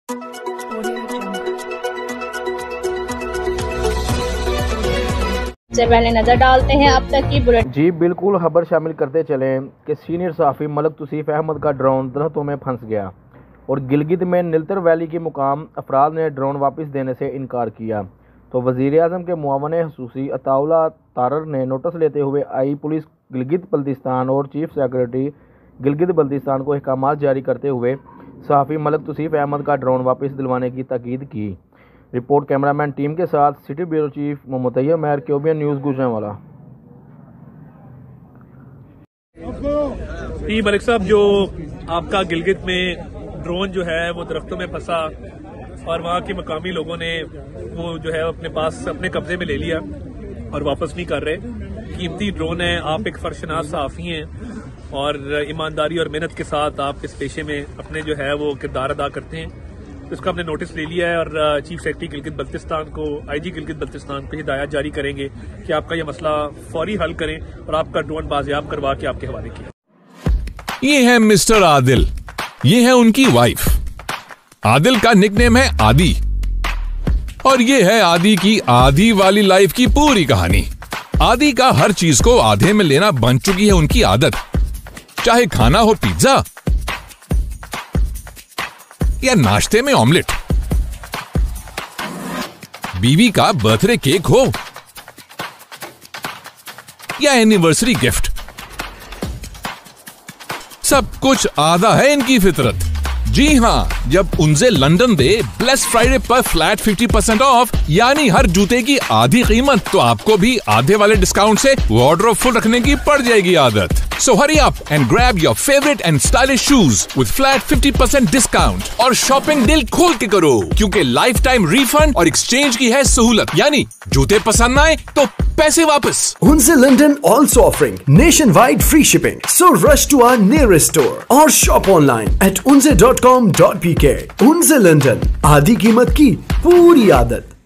से पहले नजर डालते हैं अब तक की बुलेटिन। जी बिल्कुल, खबर शामिल करते चलें कि सीनियर सहाफ़ी मलक तौसीफ अहमद का ड्रोन दरख्तों में फंस गया और गिलगित में नीलतर वैली के मुकाम अफराद ने ड्रोन वापस देने से इनकार किया। तो वज़ीर आज़म के मुआवन खसूसी अताउल्ला तारर ने नोटिस लेते हुए आई पुलिस गिलगित बल्तिस्तान और चीफ सेक्रेटरी गिलगित बल्तिस्तान को अहकाम जारी करते हुए सहाफ़ी मलक तौसीफ अहमद का ड्रोन वापस दिलवाने की ताकीद की। रिपोर्ट कैमरामैन टीम के साथ city bureau chief Mohammad Tayyab Mahar, क्यूबियन न्यूज़, गुजरांवाला। जी मलिक साहब, जो आपका गिलगित में ड्रोन जो है वो दरख्तों में फंसा और वहाँ के मकामी लोगों ने वो जो है अपने पास अपने कब्जे में ले लिया और वापस नहीं कर रहे। कीमती ड्रोन है, आप एक फर्शनास सहाफ़ी हैं और ईमानदारी और मेहनत के साथ आप इस पेशे में अपने जो है वो किरदार अदा करते हैं। तो इसका हमने नोटिस ले लिया है और चीफ सेक्रेटरी गिलगित बल्तिस्तान को, आईजी गिलगित बल्तिस्तान को हिदायत जारी करेंगे कि आपका यह मसला फौरी हल करें और आपका ड्रोन बाजियाब करवा के आपके हवाले किया। ये है मिस्टर आदिल, ये है उनकी वाइफ। आदिल का निकनेम है आदि और ये है आदि की आधी वाली लाइफ की पूरी कहानी। आदि का हर चीज को आधे में लेना बन चुकी है उनकी आदत, चाहे खाना हो पिज्जा या नाश्ते में ऑमलेट, बीवी का बर्थडे केक हो या एनिवर्सरी गिफ्ट, सब कुछ आधा है इनकी फितरत। जी हाँ, जब उनसे लंदन दे ब्लेस फ्राइडे पर फ्लैट 50% ऑफ यानी हर जूते की आधी कीमत, तो आपको भी आधे वाले डिस्काउंट से वार्डरोब फुल रखने की पड़ जाएगी आदत। So hurry up and grab your favorite and stylish shoes with flat 50% discount और शॉपिंग दिल खोल के करो, क्योंकि लाइफ टाइम रिफंड और एक्सचेंज की है सहूलत, यानी जूते पसंद ना आए तो पैसे वापस। Unze London also offering nationwide free shipping, so rush to our nearest store or shop online at unze.com.pk। Unze London, आधी कीमत की पूरी आदत।